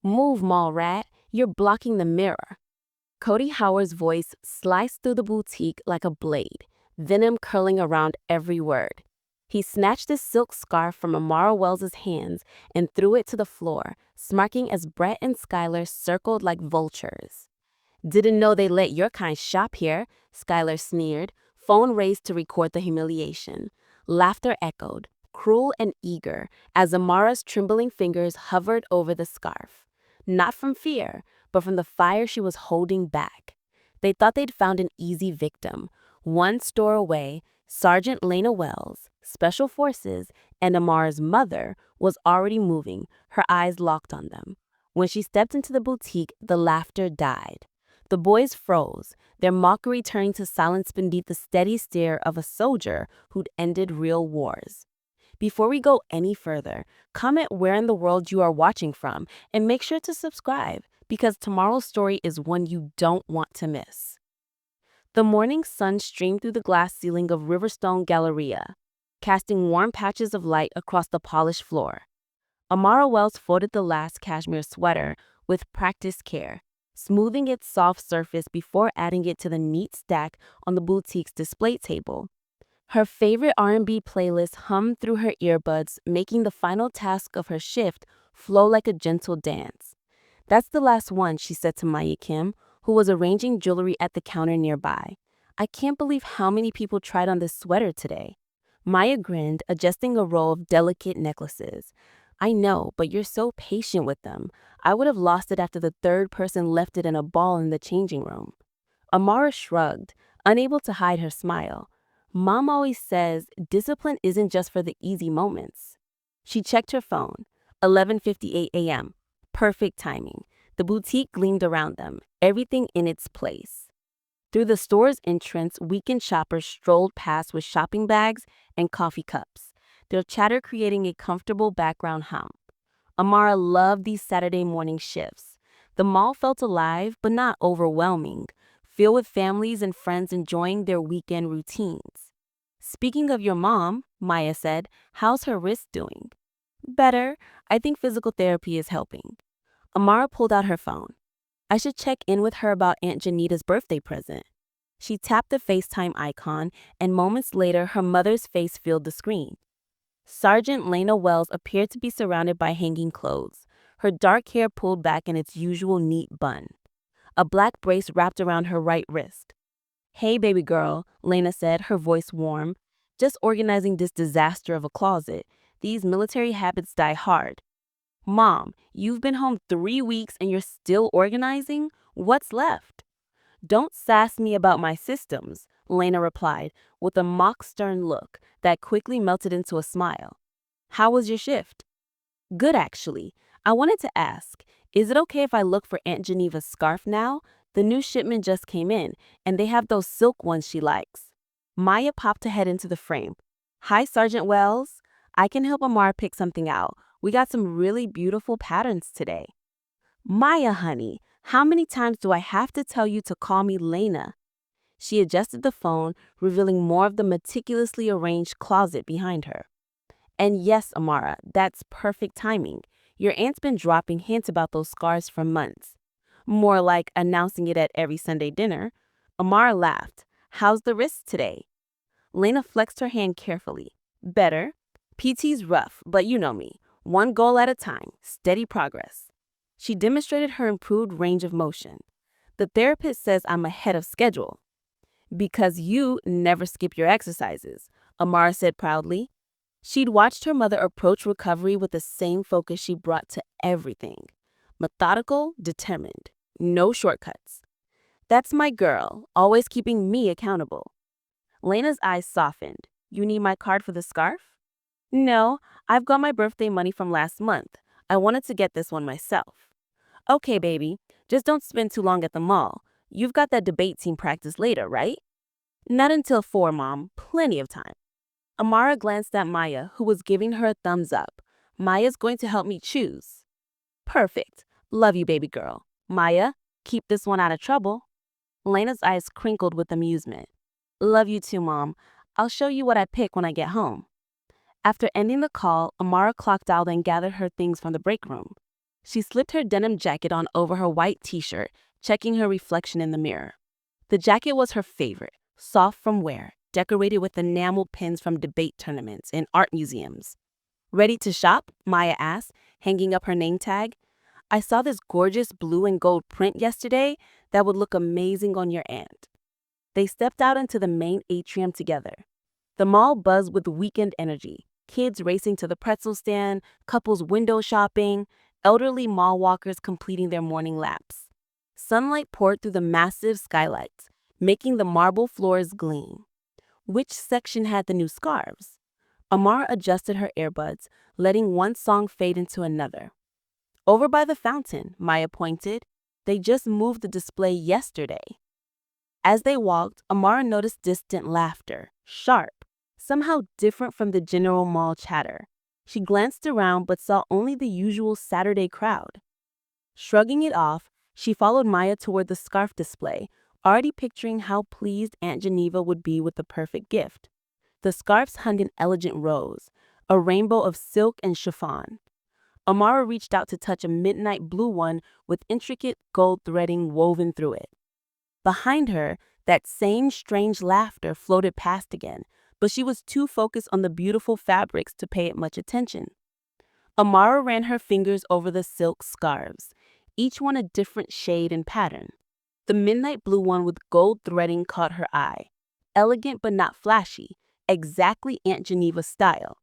Move, mall rat. You're blocking the mirror. Cody Howard's voice sliced through the boutique like a blade, venom curling around every word. He snatched the silk scarf from Amara Wells's hands and threw it to the floor, smirking as Brett and Skylar circled like vultures. Didn't know they let your kind shop here, Skylar sneered, phone raised to record the humiliation. Laughter echoed, cruel and eager, as Amara's trembling fingers hovered over the scarf. Not from fear, but from the fire she was holding back. They thought they'd found an easy victim. One store away, Sergeant Lena Wells, Special Forces, and Amara's mother was already moving, her eyes locked on them. When she stepped into the boutique, the laughter died. The boys froze, their mockery turning to silence beneath the steady stare of a soldier who'd ended real wars. Before we go any further, comment where in the world you are watching from and make sure to subscribe because tomorrow's story is one you don't want to miss. The morning sun streamed through the glass ceiling of Riverstone Galleria, casting warm patches of light across the polished floor. Amara Wells folded the last cashmere sweater with practiced care, smoothing its soft surface before adding it to the neat stack on the boutique's display table. Her favorite R&B playlist hummed through her earbuds, making the final task of her shift flow like a gentle dance. "That's the last one," she said to Maya Kim, who was arranging jewelry at the counter nearby. "I can't believe how many people tried on this sweater today." Maya grinned, adjusting a row of delicate necklaces. "I know, but you're so patient with them. I would have lost it after the third person left it in a ball in the changing room." Amara shrugged, unable to hide her smile. "Mom always says discipline isn't just for the easy moments." She checked her phone. 11:58 a.m. Perfect timing. The boutique gleamed around them, everything in its place. Through the store's entrance, weekend shoppers strolled past with shopping bags and coffee cups, their chatter creating a comfortable background hum. Amara loved these Saturday morning shifts. The mall felt alive, but not overwhelming, filled with families and friends enjoying their weekend routines. "Speaking of your mom," Maya said, "how's her wrist doing?" "Better. I think physical therapy is helping." Amara pulled out her phone. "I should check in with her about Aunt Janita's birthday present." She tapped the FaceTime icon, and moments later, her mother's face filled the screen. Sergeant Lena Wells appeared to be surrounded by hanging clothes, her dark hair pulled back in its usual neat bun. A black brace wrapped around her right wrist. "Hey, baby girl," Lena said, her voice warm. "Just organizing this disaster of a closet. These military habits die hard." "Mom, you've been home 3 weeks and you're still organizing? What's left?" "Don't sass me about my systems," Lena replied, with a mock stern look that quickly melted into a smile. "How was your shift?" "Good, actually. I wanted to ask, is it okay if I look for Aunt Geneva's scarf now? The new shipment just came in, and they have those silk ones she likes." Maya popped her head into the frame. "Hi, Sergeant Wells. I can help Amara pick something out. We got some really beautiful patterns today." "Maya, honey, how many times do I have to tell you to call me Lena?" She adjusted the phone, revealing more of the meticulously arranged closet behind her. "And yes, Amara, that's perfect timing. Your aunt's been dropping hints about those scars for months." "More like announcing it at every Sunday dinner." Amara laughed. "How's the wrist today?" Lena flexed her hand carefully. "Better. PT's rough, but you know me. One goal at a time, steady progress." She demonstrated her improved range of motion. "The therapist says I'm ahead of schedule." "Because you never skip your exercises," Amara said proudly. She'd watched her mother approach recovery with the same focus she brought to everything. Methodical, determined, no shortcuts. "That's my girl, always keeping me accountable." Lena's eyes softened. "You need my card for the scarf?" "No, I've got my birthday money from last month. I wanted to get this one myself." "Okay, baby, just don't spend too long at the mall. You've got that debate team practice later, right?" "Not until 4, Mom. Plenty of time." Amara glanced at Maya, who was giving her a thumbs up. "Maya's going to help me choose." "Perfect. Love you, baby girl." "Maya, keep this one out of trouble." Lena's eyes crinkled with amusement. "Love you too, Mom. I'll show you what I pick when I get home." After ending the call, Amara clocked out and gathered her things from the break room. She slipped her denim jacket on over her white t-shirt, checking her reflection in the mirror. The jacket was her favorite, soft from wear, decorated with enamel pins from debate tournaments and art museums. Ready to shop? Maya asked, hanging up her name tag. I saw this gorgeous blue and gold print yesterday that would look amazing on your aunt. They stepped out into the main atrium together. The mall buzzed with weekend energy. Kids racing to the pretzel stand, couples window shopping, elderly mall walkers completing their morning laps. Sunlight poured through the massive skylights, making the marble floors gleam. Which section had the new scarves? Amara adjusted her earbuds, letting one song fade into another. Over by the fountain, Maya pointed. They just moved the display yesterday. As they walked, Amara noticed distant laughter, sharp, somehow different from the general mall chatter. She glanced around but saw only the usual Saturday crowd. Shrugging it off, she followed Maya toward the scarf display, already picturing how pleased Aunt Geneva would be with the perfect gift. The scarves hung in elegant rows, a rainbow of silk and chiffon. Amara reached out to touch a midnight blue one with intricate gold threading woven through it. Behind her, that same strange laughter floated past again, but she was too focused on the beautiful fabrics to pay it much attention. Amara ran her fingers over the silk scarves, each one a different shade and pattern. The midnight blue one with gold threading caught her eye. Elegant but not flashy, exactly Aunt Geneva's style.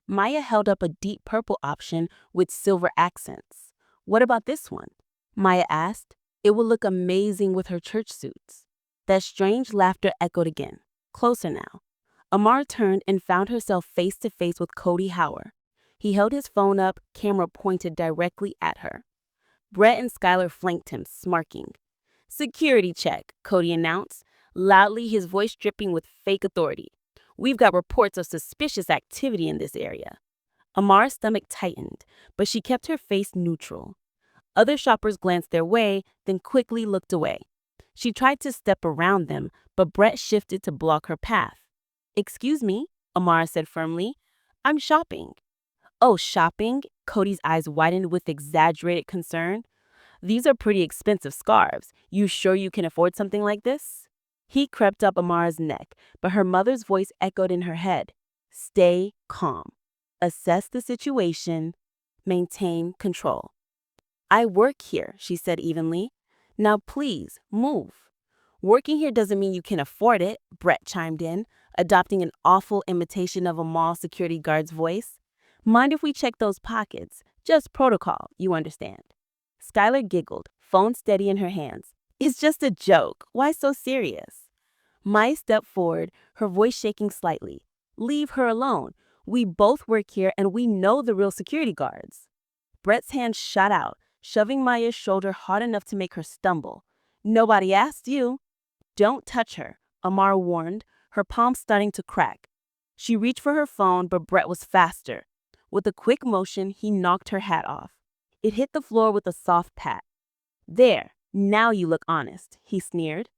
Maya held up a deep purple option with silver accents. What about this one? Maya asked. It would look amazing with her church suits. That strange laughter echoed again. Closer now. Amara turned and found herself face to face with Cody Hauer. He held his phone up, camera pointed directly at her. Brett and Skylar flanked him, smirking. Security check, Cody announced, loudly, his voice dripping with fake authority. We've got reports of suspicious activity in this area. Amara's stomach tightened, but she kept her face neutral. Other shoppers glanced their way, then quickly looked away. She tried to step around them, but Brett shifted to block her path. Excuse me, Amara said firmly. I'm shopping. Oh, shopping? Cody's eyes widened with exaggerated concern. These are pretty expensive scarves. You sure you can afford something like this? He crept up Amara's neck, but her mother's voice echoed in her head. Stay calm. Assess the situation. Maintain control. I work here, she said evenly. Now please, move. Working here doesn't mean you can afford it, Brett chimed in, adopting an awful imitation of a mall security guard's voice. Mind if we check those pockets? Just protocol, you understand. Skylar giggled, phone steady in her hands. It's just a joke. Why so serious? Mai stepped forward, her voice shaking slightly. Leave her alone. We both work here and we know the real security guards. Brett's hand shot out, shoving Maya's shoulder hard enough to make her stumble. Nobody asked you. Don't touch her, Amara warned, her palm starting to crack. She reached for her phone, but Brett was faster. With a quick motion, he knocked her hat off. It hit the floor with a soft pat. There, now you look honest, he sneered.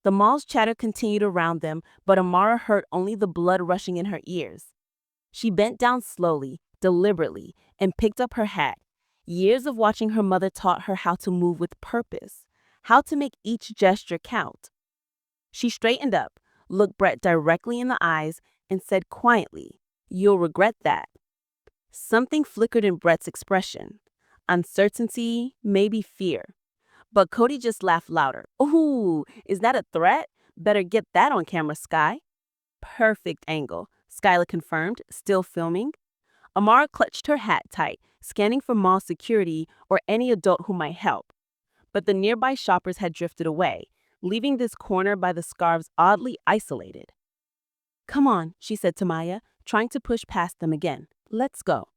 The mall's chatter continued around them, but Amara heard only the blood rushing in her ears. She bent down slowly, deliberately, and picked up her hat. Years of watching her mother taught her how to move with purpose, how to make each gesture count. She straightened up, looked Brett directly in the eyes, and said quietly, You'll regret that. Something flickered in Brett's expression. Uncertainty, maybe fear. But Cody just laughed louder. Ooh, is that a threat? Better get that on camera, Sky. Perfect angle, Skylar confirmed, still filming. Amara clutched her hat tight, scanning for mall security or any adult who might help. But the nearby shoppers had drifted away, leaving this corner by the scarves oddly isolated. Come on, she said to Maya, trying to push past them again. Let's go.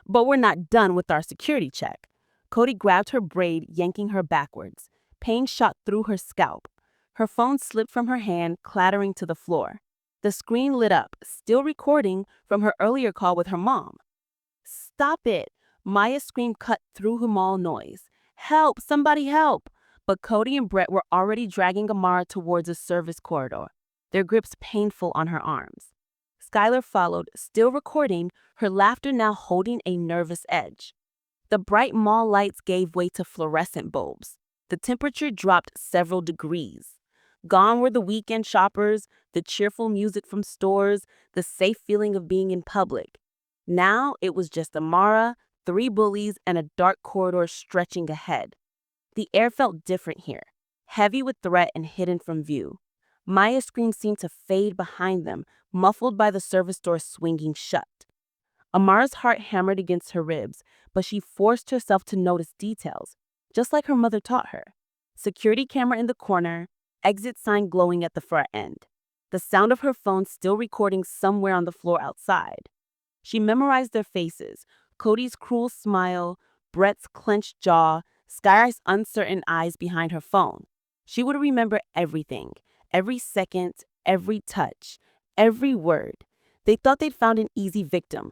But we're not done with our security check. Cody grabbed her braid, yanking her backwards. Pain shot through her scalp. Her phone slipped from her hand, clattering to the floor. The screen lit up, still recording from her earlier call with her mom. Stop it! Maya's scream cut through her mall noise. Help! Somebody help! But Cody and Brett were already dragging Amara towards a service corridor, their grips painful on her arms. Skylar followed, still recording, her laughter now holding a nervous edge. The bright mall lights gave way to fluorescent bulbs. The temperature dropped several degrees. Gone were the weekend shoppers, the cheerful music from stores, the safe feeling of being in public. Now it was just Amara, three bullies, and a dark corridor stretching ahead. The air felt different here, heavy with threat and hidden from view. Maya's scream seemed to fade behind them, muffled by the service door swinging shut. Amara's heart hammered against her ribs, but she forced herself to notice details, just like her mother taught her. Security camera in the corner, exit sign glowing at the far end. The sound of her phone still recording somewhere on the floor outside. She memorized their faces, Cody's cruel smile, Brett's clenched jaw, Sky's uncertain eyes behind her phone. She would remember everything, every second, every touch, every word. They thought they'd found an easy victim,